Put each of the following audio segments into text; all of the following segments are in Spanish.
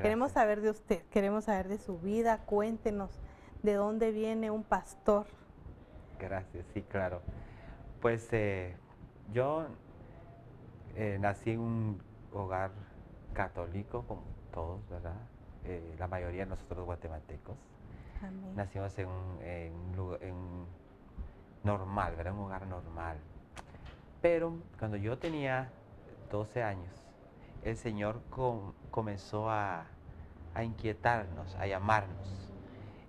Queremos saber de usted, queremos saber de su vida. Cuéntenos de dónde viene un pastor. Gracias, sí, claro. Pues yo nací en un hogar católico, como todos, ¿verdad? La mayoría de nosotros guatemaltecos. Amén. Nacimos en un normal, ¿verdad? Un hogar normal. Pero cuando yo tenía 12 años, el Señor comenzó a inquietarnos, a llamarnos.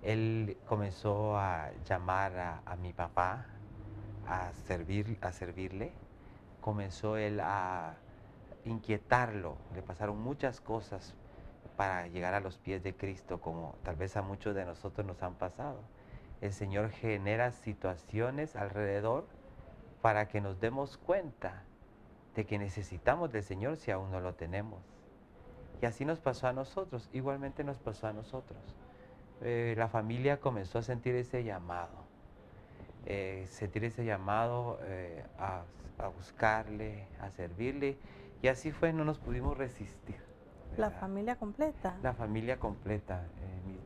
Él comenzó a llamar a mi papá a servirle. Comenzó él a inquietarlo. Le pasaron muchas cosas para llegar a los pies de Cristo, como tal vez a muchos de nosotros nos han pasado. El Señor genera situaciones alrededor para que nos demos cuenta de que necesitamos del Señor si aún no lo tenemos. Y así nos pasó a nosotros, igualmente nos pasó a nosotros. La familia comenzó a sentir ese llamado, a buscarle, a servirle, y así fue, no nos pudimos resistir. La ¿Verdad? familia completa. La familia completa, mis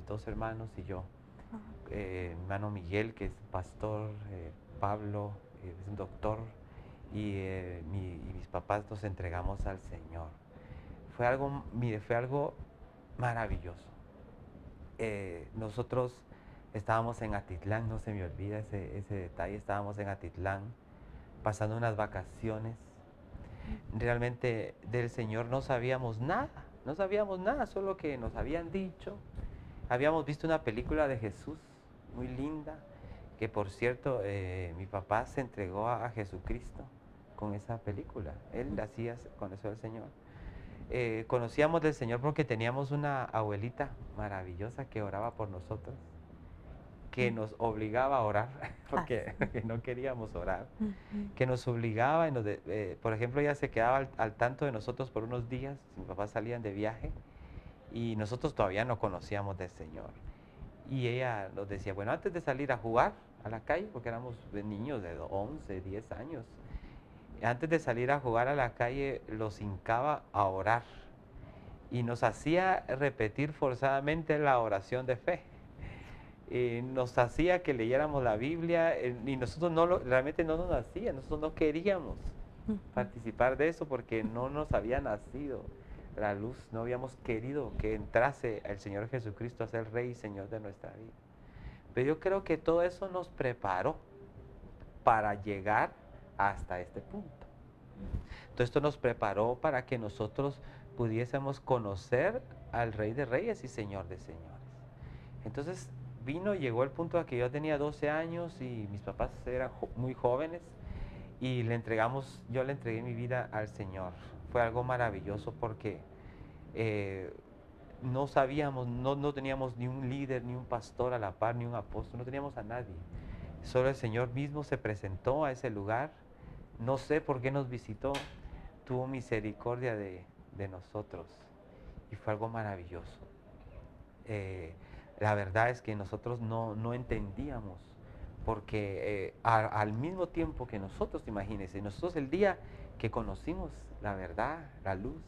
dos hermanos y yo. Ajá. Mi hermano Miguel, que es pastor, Pablo, es un doctor, y mis papás nos entregamos al Señor. Mire, fue algo maravilloso. Nosotros estábamos en Atitlán, no se me olvida ese detalle, estábamos en Atitlán pasando unas vacaciones. Realmente del Señor no sabíamos nada, solo que nos habían dicho. Habíamos visto una película de Jesús muy linda, que por cierto, mi papá se entregó a Jesucristo con esa película. Él hacía con eso del Señor. Conocíamos del Señor porque teníamos una abuelita maravillosa que oraba por nosotros, que nos obligaba a orar, porque no queríamos orar, que nos obligaba, por ejemplo, ella se quedaba al tanto de nosotros por unos días, mis papás salían de viaje, y nosotros todavía no conocíamos del Señor. Y ella nos decía, bueno, antes de salir a jugar a la calle, porque éramos niños de 11, 10 años, antes de salir a jugar a la calle, los hincaba a orar y nos hacía repetir forzadamente la oración de fe. Nos hacía que leyéramos la Biblia, y nosotros realmente no nos hacía, nosotros no queríamos participar de eso porque no nos había nacido la luz, no habíamos querido que entrase el Señor Jesucristo a ser Rey y Señor de nuestra vida. Pero yo creo que todo eso nos preparó para llegar hasta este punto. Entonces esto nos preparó para que nosotros pudiésemos conocer al Rey de Reyes y Señor de Señores. Entonces llegó el punto a que yo tenía 12 años y mis papás eran muy jóvenes, y yo le entregué mi vida al Señor. Fue algo maravilloso porque no sabíamos, no teníamos ni un líder, ni un pastor a la par, ni un apóstol, no teníamos a nadie. Solo el Señor mismo se presentó a ese lugar. No sé por qué nos visitó, tuvo misericordia de nosotros, y fue algo maravilloso. La verdad es que nosotros no entendíamos, porque al mismo tiempo que nosotros, imagínense, nosotros el día que conocimos la verdad, la luz,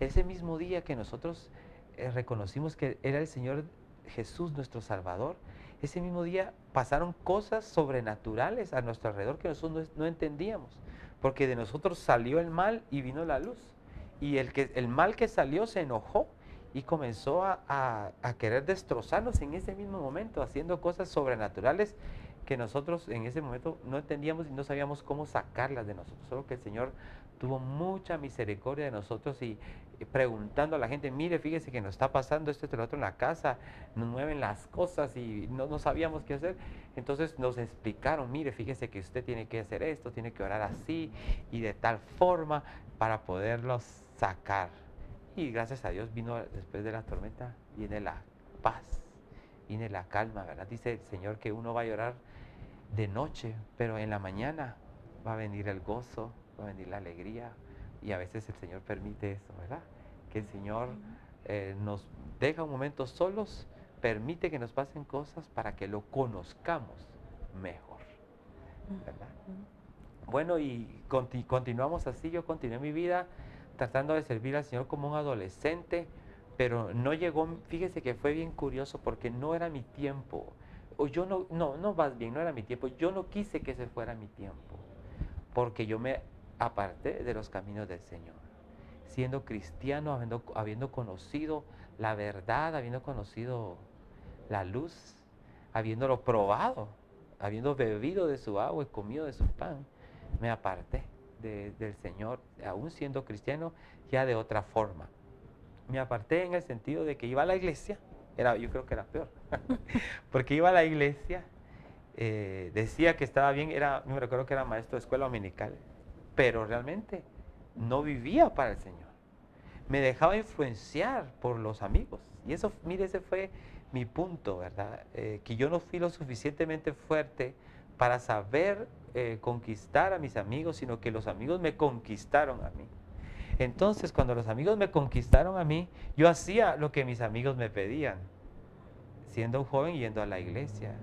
ese mismo día que nosotros reconocimos que era el Señor Jesús nuestro Salvador, ese mismo día pasaron cosas sobrenaturales a nuestro alrededor que nosotros no entendíamos, porque de nosotros salió el mal y vino la luz, y el mal que salió se enojó y comenzó a querer destrozarnos en ese mismo momento, haciendo cosas sobrenaturales que nosotros en ese momento no entendíamos y no sabíamos cómo sacarlas de nosotros. Solo que el Señor tuvo mucha misericordia de nosotros, y preguntando a la gente, mire, fíjese que nos está pasando esto y lo otro en la casa, nos mueven las cosas y no sabíamos qué hacer. Entonces nos explicaron, mire, fíjese que usted tiene que hacer esto, tiene que orar así y de tal forma para poderlos sacar. Y gracias a Dios después de la tormenta, viene la paz, viene la calma, ¿verdad? Dice el Señor que uno va a llorar de noche, pero en la mañana va a venir el gozo, va a venir la alegría, y a veces el Señor permite eso, ¿verdad? Que el Señor nos deja un momento solos, permite que nos pasen cosas para que lo conozcamos mejor, ¿verdad? Bueno, y continuamos así. Yo continué mi vida tratando de servir al Señor como un adolescente, pero no llegó, fíjese que fue bien curioso porque no era mi tiempo. O yo no más bien, no era mi tiempo. Yo no quise que ese fuera mi tiempo, porque yo me aparté de los caminos del Señor. Siendo cristiano, habiendo conocido la verdad, habiendo conocido la luz, habiéndolo probado, habiendo bebido de su agua y comido de su pan, me aparté del Señor, aún siendo cristiano, ya de otra forma. Me aparté en el sentido de que iba a la iglesia, yo creo que era peor, porque iba a la iglesia, decía que estaba bien, me recuerdo que era maestro de escuela dominical, pero realmente no vivía para el Señor. Me dejaba influenciar por los amigos. Y eso, mire, ese fue mi punto, ¿verdad? Que yo no fui lo suficientemente fuerte para saber conquistar a mis amigos, sino que los amigos me conquistaron a mí. Entonces, cuando los amigos me conquistaron a mí, yo hacía lo que mis amigos me pedían. Siendo un joven, yendo a la iglesia,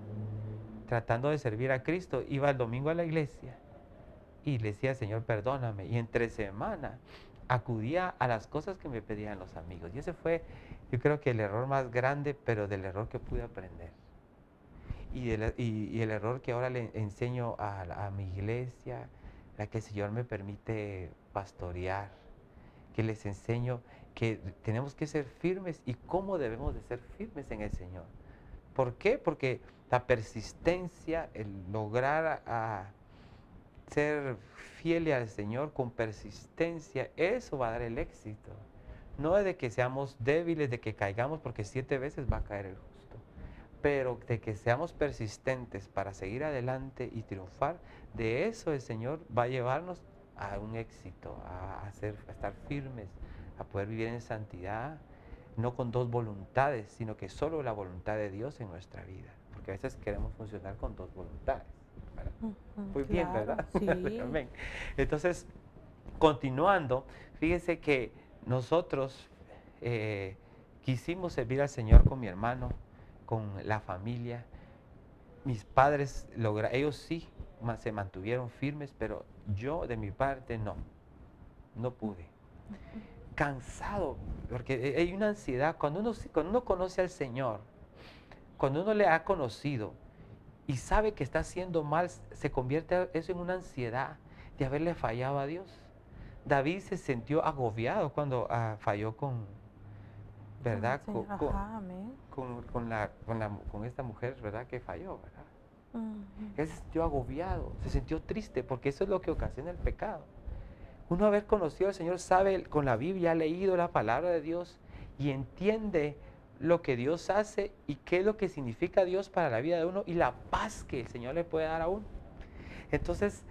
tratando de servir a Cristo, iba el domingo a la iglesia y le decía, Señor, perdóname. Y entre semana acudía a las cosas que me pedían los amigos. Y ese fue, yo creo que el error más grande, pero del error que pude aprender. Y el error que ahora le enseño a mi iglesia, la que el Señor me permite pastorear, que les enseño que tenemos que ser firmes y cómo debemos de ser firmes en el Señor. ¿Por qué? Porque la persistencia, el lograr ser fiel al Señor con persistencia, eso va a dar el éxito. No es de que seamos débiles, de que caigamos, porque 7 veces va a caer el justo, pero de que seamos persistentes para seguir adelante y triunfar. De eso el Señor va a llevarnos a un éxito, a estar firmes, a poder vivir en santidad, no con 2 voluntades, sino que solo la voluntad de Dios en nuestra vida, porque a veces queremos funcionar con 2 voluntades. Muy bien, ¿verdad? Sí. Amén. Entonces, continuando, fíjese que nosotros quisimos servir al Señor con mi hermano, con la familia. Mis padres ellos sí se mantuvieron firmes, pero yo de mi parte no pude. Cansado, porque hay una ansiedad. Cuando uno conoce al Señor, cuando uno le ha conocido y sabe que está haciendo mal, se convierte eso en una ansiedad de haberle fallado a Dios. David se sintió agobiado cuando falló ¿verdad? Con esta mujer, ¿verdad? Que falló, ¿verdad? Él se sintió agobiado, se sintió triste, porque eso es lo que ocasiona el pecado. Uno haber conocido al Señor, sabe con la Biblia, ha leído la palabra de Dios y entiende lo que Dios hace y qué es lo que significa Dios para la vida de uno y la paz que el Señor le puede dar a uno. Entonces,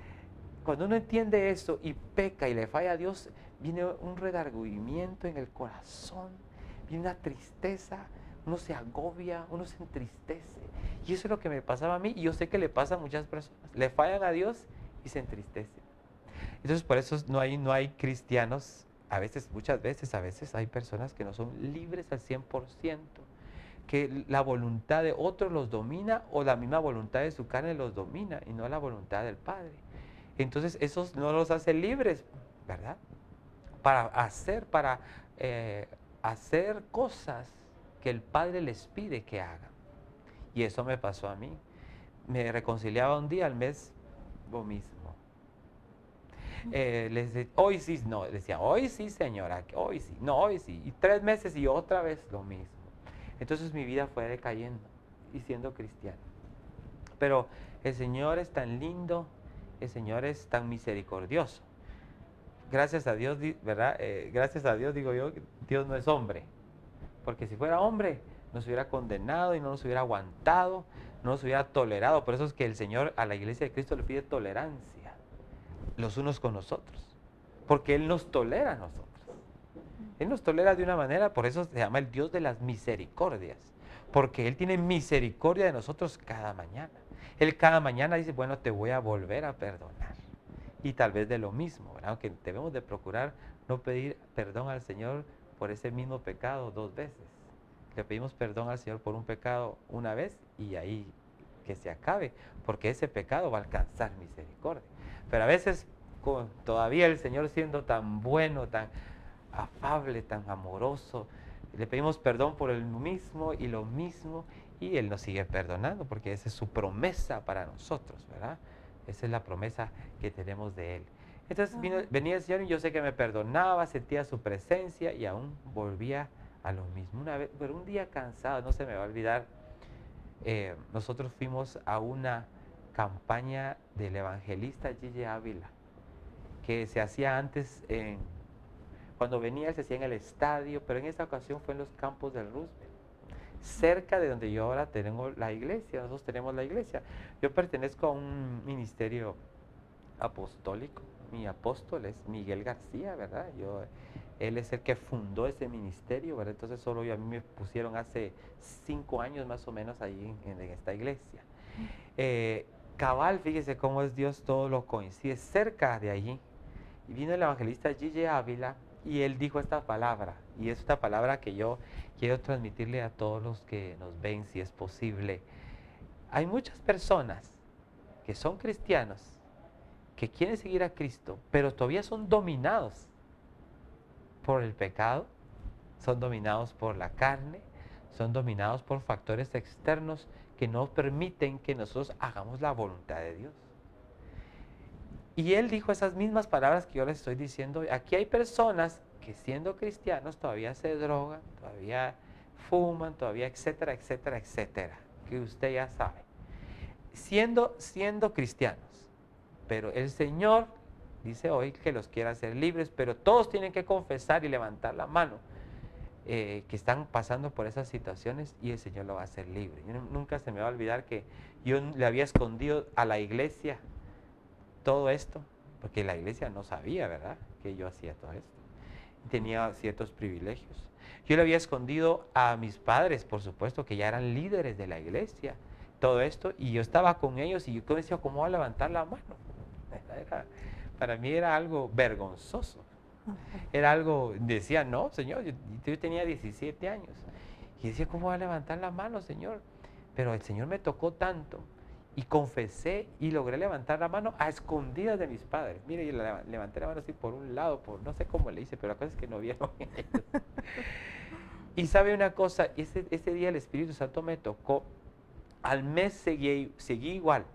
cuando uno entiende eso y peca y le falla a Dios, viene un redargüimiento en el corazón, viene una tristeza, uno se agobia, uno se entristece. Y eso es lo que me pasaba a mí y yo sé que le pasa a muchas personas. Le fallan a Dios y se entristecen. Entonces, por eso no hay cristianos. Muchas veces hay personas que no son libres al 100%, que la voluntad de otros los domina o la misma voluntad de su carne los domina y no la voluntad del Padre. Entonces, esos no los hace libres, ¿verdad? Para hacer cosas que el Padre les pide que hagan. Y eso me pasó a mí. Me reconciliaba un día al mes, lo mismo. Hoy sí, no, decía, hoy sí, señora, hoy sí, no, hoy sí. Y 3 meses y otra vez lo mismo. Entonces mi vida fue decayendo y siendo cristiano. Pero el Señor es tan lindo, el Señor es tan misericordioso. Gracias a Dios, ¿verdad? Gracias a Dios, digo yo, Dios no es hombre. Porque si fuera hombre, nos hubiera condenado y no nos hubiera aguantado, no nos hubiera tolerado. Por eso es que el Señor a la iglesia de Cristo le pide tolerancia los unos con los otros, porque Él nos tolera a nosotros. Él nos tolera de una manera, por eso se llama el Dios de las misericordias, porque Él tiene misericordia de nosotros cada mañana. Él cada mañana dice, bueno, te voy a volver a perdonar. Y tal vez de lo mismo, ¿verdad? Aunque debemos de procurar no pedir perdón al Señor por ese mismo pecado 2 veces. Le pedimos perdón al Señor por un pecado una vez y ahí que se acabe, porque ese pecado va a alcanzar misericordia. Pero a veces, todavía el Señor siendo tan bueno, tan afable, tan amoroso, Le pedimos perdón por el mismo y lo mismo, y Él nos sigue perdonando, porque esa es su promesa para nosotros, ¿verdad? Esa es la promesa que tenemos de Él. Entonces venía el Señor y yo sé que me perdonaba, sentía su presencia y aún volvía a lo mismo. Una vez, pero un día cansado, no se me va a olvidar, nosotros fuimos a una campaña del evangelista Gille Ávila, que se hacía antes cuando venía se hacía en el estadio, pero en esta ocasión fue en los campos del Roosevelt, cerca de donde yo ahora tengo la iglesia. Nosotros tenemos la iglesia. Yo pertenezco a un ministerio apostólico. Mi apóstol es Miguel García, ¿verdad? Él es el que fundó ese ministerio, ¿verdad? Entonces solo a mí me pusieron hace 5 años más o menos ahí en esta iglesia. Cabal, fíjese cómo es Dios, todo lo coincide cerca de allí. Y vino el evangelista Gille Ávila y él dijo esta palabra, y es esta palabra que yo quiero transmitirle a todos los que nos ven, si es posible. Hay muchas personas que son cristianos, que quieren seguir a Cristo, pero todavía son dominados por el pecado, son dominados por la carne, son dominados por factores externos que no permiten que nosotros hagamos la voluntad de Dios. Y él dijo esas mismas palabras que yo les estoy diciendo. Aquí hay personas que siendo cristianos todavía se drogan, todavía fuman, todavía etcétera, etcétera, etcétera, que usted ya sabe. Siendo cristianos, pero el Señor dice hoy que los quiere hacer libres, pero todos tienen que confesar y levantar la mano que están pasando por esas situaciones, y el Señor lo va a hacer libre. Nunca se me va a olvidar que yo le había escondido a la iglesia todo esto, porque la iglesia no sabía, ¿verdad?, que yo hacía todo esto. Tenía ciertos privilegios. Yo le había escondido a mis padres, por supuesto, que ya eran líderes de la iglesia, todo esto, y yo estaba con ellos y yo decía, ¿cómo voy a levantar la mano? Para mí era algo vergonzoso. Era algo, decía, no, Señor, yo tenía 17 años. Y decía, ¿cómo voy a levantar la mano, Señor? Pero el Señor me tocó tanto. Y confesé y logré levantar la mano a escondidas de mis padres. Mire, yo levanté la mano así por un lado, no sé cómo le hice, pero la cosa es que no vieron ellos. Y sabe una cosa, ese día el Espíritu Santo me tocó. Al mes seguí igual.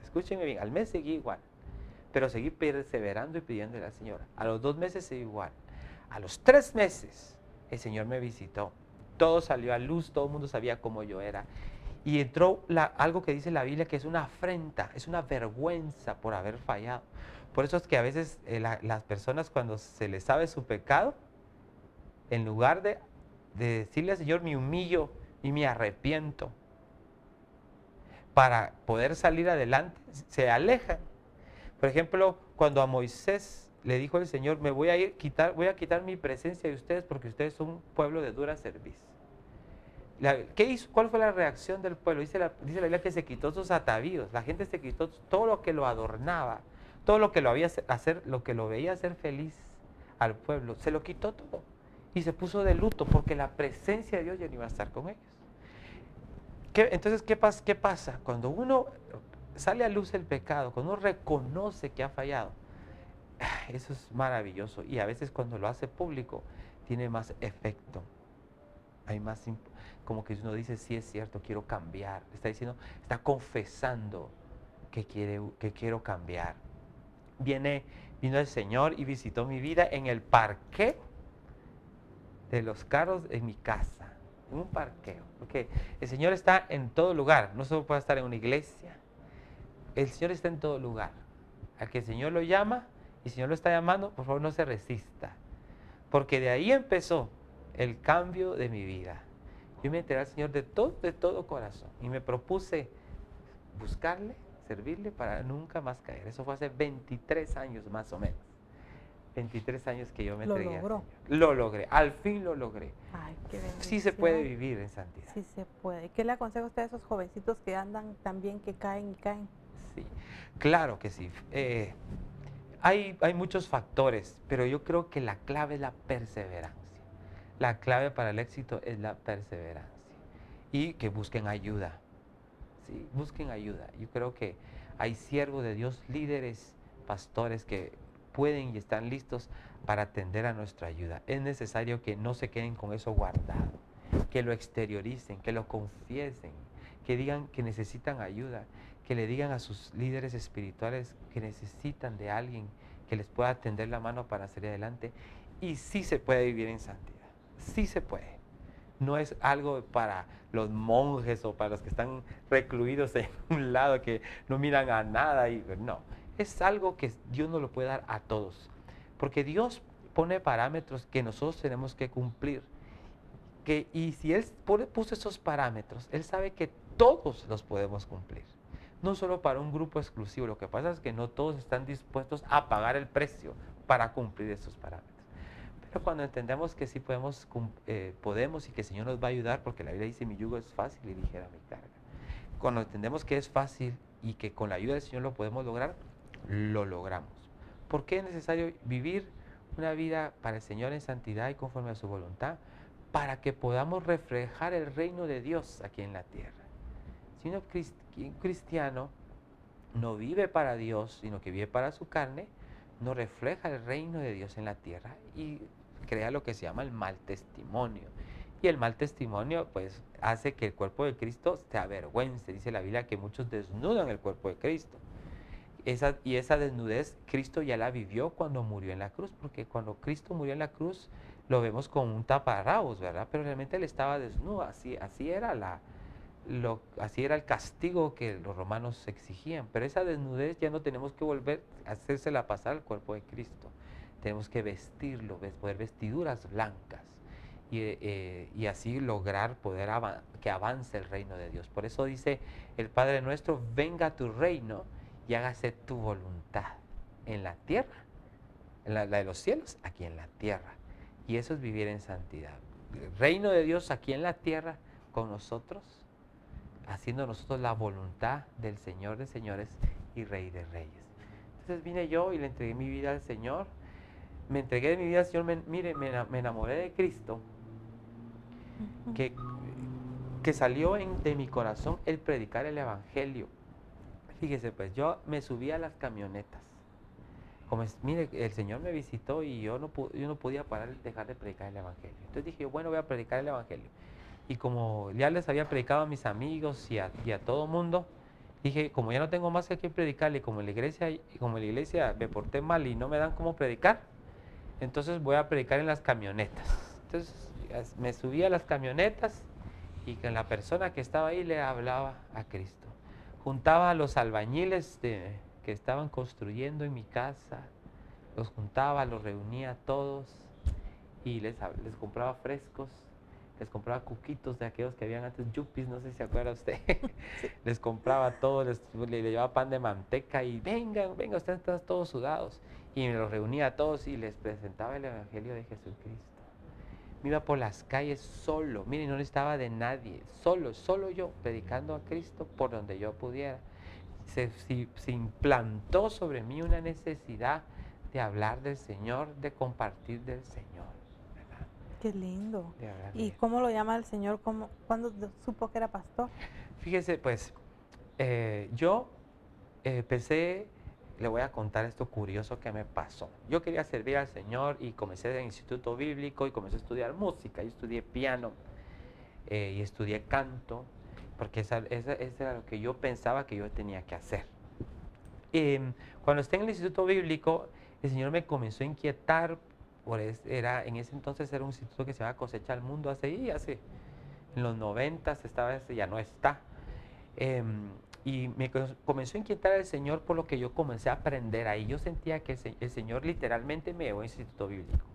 Escúchenme bien, al mes seguí igual. Pero seguí perseverando y pidiéndole al Señor. A los 2 meses seguí igual. A los 3 meses el Señor me visitó. Todo salió a luz, todo el mundo sabía cómo yo era. Y entró algo que dice la Biblia, que es una afrenta, es una vergüenza por haber fallado. Por eso es que a veces las personas, cuando se les sabe su pecado, en lugar de decirle al Señor, me humillo y me arrepiento para poder salir adelante, se alejan. Por ejemplo, cuando a Moisés le dijo el Señor, voy a quitar mi presencia de ustedes porque ustedes son un pueblo de dura cerviz. ¿Qué hizo? ¿Cuál fue la reacción del pueblo? Dice la Biblia que se quitó sus atavíos. La gente se quitó todo lo que lo adornaba, todo lo que lo veía hacer feliz al pueblo. Se lo quitó todo y se puso de luto porque la presencia de Dios ya no iba a estar con ellos. Entonces, ¿qué pasa? Cuando uno sale a luz el pecado, cuando uno reconoce que ha fallado, eso es maravilloso. Y a veces cuando lo hace público, tiene más efecto. Hay más, como que uno dice, sí es cierto, quiero cambiar. Está confesando que quiero cambiar. Vino el Señor y visitó mi vida en el parqueo de los carros en mi casa, en un parqueo. Porque el Señor está en todo lugar, no solo puede estar en una iglesia. El Señor está en todo lugar. Al que el Señor lo llama y el Señor lo está llamando, por favor no se resista. Porque de ahí empezó el cambio de mi vida. Yo me enteré al Señor de todo corazón y me propuse buscarle, servirle para nunca más caer. Eso fue hace 23 años más o menos. 23 años que yo me entregué. Lo logró. Lo logré, al fin lo logré. Ay, qué bendición. Sí se puede vivir en santidad. Sí se puede. ¿Qué le aconseja usted a esos jovencitos que andan también, que caen y caen? Sí, claro que sí. Hay muchos factores, pero yo creo que la clave es la perseverancia. La clave para el éxito es la perseverancia. Y que busquen ayuda. Sí, busquen ayuda. Yo creo que hay siervos de Dios, líderes, pastores que pueden y están listos para atender a nuestra ayuda. Es necesario que no se queden con eso guardado, que lo exterioricen, que lo confiesen, que digan que necesitan ayuda, que le digan a sus líderes espirituales que necesitan de alguien que les pueda tender la mano para salir adelante. Y sí se puede vivir en santidad, sí se puede. No es algo para los monjes o para los que están recluidos en un lado que no miran a nada. No, es algo que Dios nos lo puede dar a todos. Porque Dios pone parámetros que nosotros tenemos que cumplir. Y si Él puso esos parámetros, Él sabe que todos los podemos cumplir. No solo para un grupo exclusivo. Lo que pasa es que no todos están dispuestos a pagar el precio para cumplir esos parámetros. Pero cuando entendemos que sí podemos y que el Señor nos va a ayudar, porque la Biblia dice, mi yugo es fácil y ligera mi carga. Cuando entendemos que es fácil y que con la ayuda del Señor lo podemos lograr, lo logramos. ¿Por qué es necesario vivir una vida para el Señor en santidad y conforme a su voluntad? Para que podamos reflejar el reino de Dios aquí en la tierra. Si un cristiano no vive para Dios, sino que vive para su carne, no refleja el reino de Dios en la tierra y crea lo que se llama el mal testimonio. Y el mal testimonio pues hace que el cuerpo de Cristo se avergüence. Dice la Biblia que muchos desnudan el cuerpo de Cristo. Esa desnudez Cristo ya la vivió cuando murió en la cruz, porque cuando Cristo murió en la cruz lo vemos como un taparrabos, ¿verdad? Pero realmente Él estaba desnudo, así era el castigo que los romanos exigían. Pero esa desnudez ya no tenemos que volver a hacérsela pasar al cuerpo de Cristo. Tenemos que vestirlo, poner vestiduras blancas y así lograr que avance el reino de Dios. Por eso dice el Padre nuestro, venga tu reino y hágase tu voluntad en la tierra, la de los cielos, aquí en la tierra. Y eso es vivir en santidad. El reino de Dios aquí en la tierra con nosotros, haciendo nosotros la voluntad del Señor de señores y Rey de reyes. Entonces vine yo y le entregué mi vida al Señor. Me entregué de mi vida al Señor. Me enamoré de Cristo, que salió de mi corazón el predicar el Evangelio. Fíjese, pues yo me subí a las camionetas. Mire, el Señor me visitó y yo no podía dejar de predicar el Evangelio. Entonces dije, bueno, voy a predicar el Evangelio. Y como ya les había predicado a mis amigos y a todo mundo, dije, como ya no tengo más que predicarle, como en la iglesia me porté mal y no me dan cómo predicar, entonces voy a predicar en las camionetas. Entonces me subí a las camionetas y con la persona que estaba ahí le hablaba a Cristo. Juntaba a los albañiles que estaban construyendo en mi casa, los juntaba, los reunía a todos y les compraba frescos. Les compraba cuquitos de aquellos que habían antes, yuppies, no sé si se acuerda usted. Sí. Les compraba todo, le llevaba pan de manteca y venga, ustedes están todos sudados. Y me los reunía a todos y les presentaba el Evangelio de Jesucristo. Me iba por las calles solo, miren, no necesitaba de nadie, solo yo, predicando a Cristo por donde yo pudiera. Se implantó sobre mí una necesidad de hablar del Señor, de compartir del Señor. Qué lindo. ¿Y cómo lo llama el Señor? ¿Cuándo supo que era pastor? Fíjese, pues, yo pensé, le voy a contar esto curioso que me pasó. Yo quería servir al Señor y comencé en el instituto bíblico y comencé a estudiar música. Yo estudié piano y estudié canto, porque eso era lo que yo pensaba que yo tenía que hacer. Cuando esté en el instituto bíblico, el Señor me comenzó a inquietar. En ese entonces era un instituto que se llama Cosecha al Mundo, en los 90 estaba, ya no está. Y me comenzó a inquietar el Señor por lo que yo comencé a aprender ahí. Yo sentía que el Señor literalmente me llevó al instituto bíblico.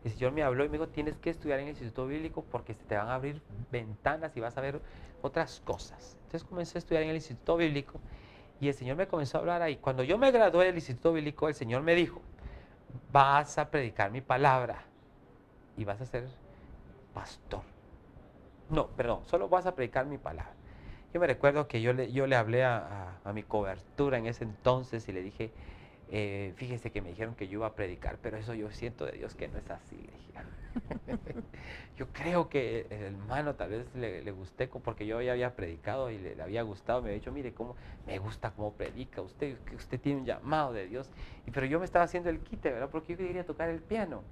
El Señor me habló y me dijo, tienes que estudiar en el instituto bíblico porque se te van a abrir ventanas y vas a ver otras cosas. Entonces comencé a estudiar en el instituto bíblico y el Señor me comenzó a hablar ahí. Cuando yo me gradué del instituto bíblico, el Señor me dijo, vas a predicar mi palabra y vas a ser pastor. No, perdón, solo vas a predicar mi palabra. Yo me recuerdo que yo le hablé a mi cobertura en ese entonces y le dije, fíjese que me dijeron que yo iba a predicar, pero eso yo siento de Dios que no es así. Le dije. Yo creo que el hermano tal vez le gusté porque yo ya había predicado y le había gustado. Me había dicho, mire, me gusta cómo predica usted, que usted tiene un llamado de Dios. Pero yo me estaba haciendo el quite, ¿verdad? Porque yo quería tocar el piano.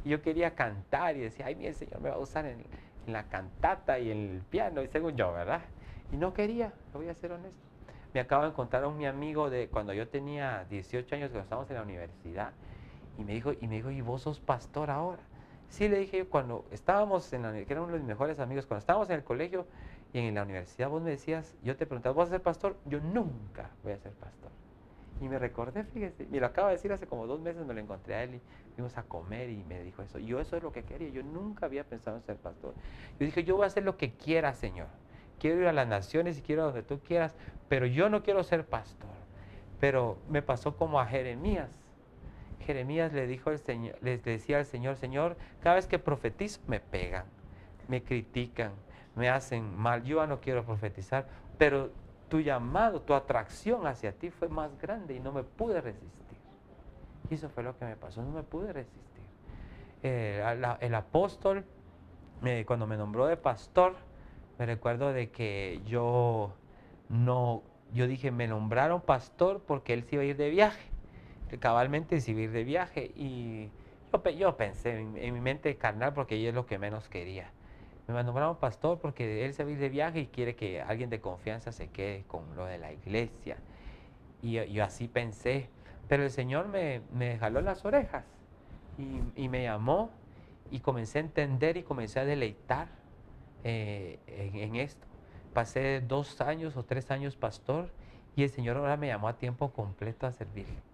Y yo quería cantar y decía, ay, mire, el Señor me va a usar en la cantata y en el piano, y según yo, ¿verdad? Y no quería, lo voy a ser honesto. Me acabo de encontrar a mi amigo de cuando yo tenía 18 años, cuando estábamos en la universidad, y me dijo, ¿y vos sos pastor ahora? Sí, le dije, cuando estábamos en la universidad, que era uno de mis mejores amigos, cuando estábamos en el colegio y en la universidad, vos me decías, yo te preguntaba, ¿vos vas a ser pastor? Yo nunca voy a ser pastor. Y me recordé, fíjese, me lo acaba de decir hace como 2 meses, me lo encontré a él y fuimos a comer y me dijo eso. Yo eso es lo que quería, yo nunca había pensado en ser pastor. Yo dije, yo voy a hacer lo que quiera, Señor. Quiero ir a las naciones y quiero a donde tú quieras, pero yo no quiero ser pastor. Pero me pasó como a Jeremías. Jeremías le dijo al Señor, les decía al Señor, Señor, cada vez que profetizo me pegan, me critican, me hacen mal. Yo ya no quiero profetizar, pero tu llamado, tu atracción hacia ti fue más grande y no me pude resistir. Y eso fue lo que me pasó, no me pude resistir. El apóstol, cuando me nombró de pastor, me recuerdo de que yo dije, me nombraron pastor porque él se iba a ir de viaje, que cabalmente se iba a ir de viaje, y yo pensé en mi mente carnal, porque ella es lo que menos quería. Me nombraron pastor porque él se va a ir de viaje y quiere que alguien de confianza se quede con lo de la iglesia. Y yo así pensé, pero el Señor me jaló las orejas y me llamó y comencé a entender y comencé a deleitar en esto. Pasé 2 años o 3 años pastor y el Señor ahora me llamó a tiempo completo a servirle.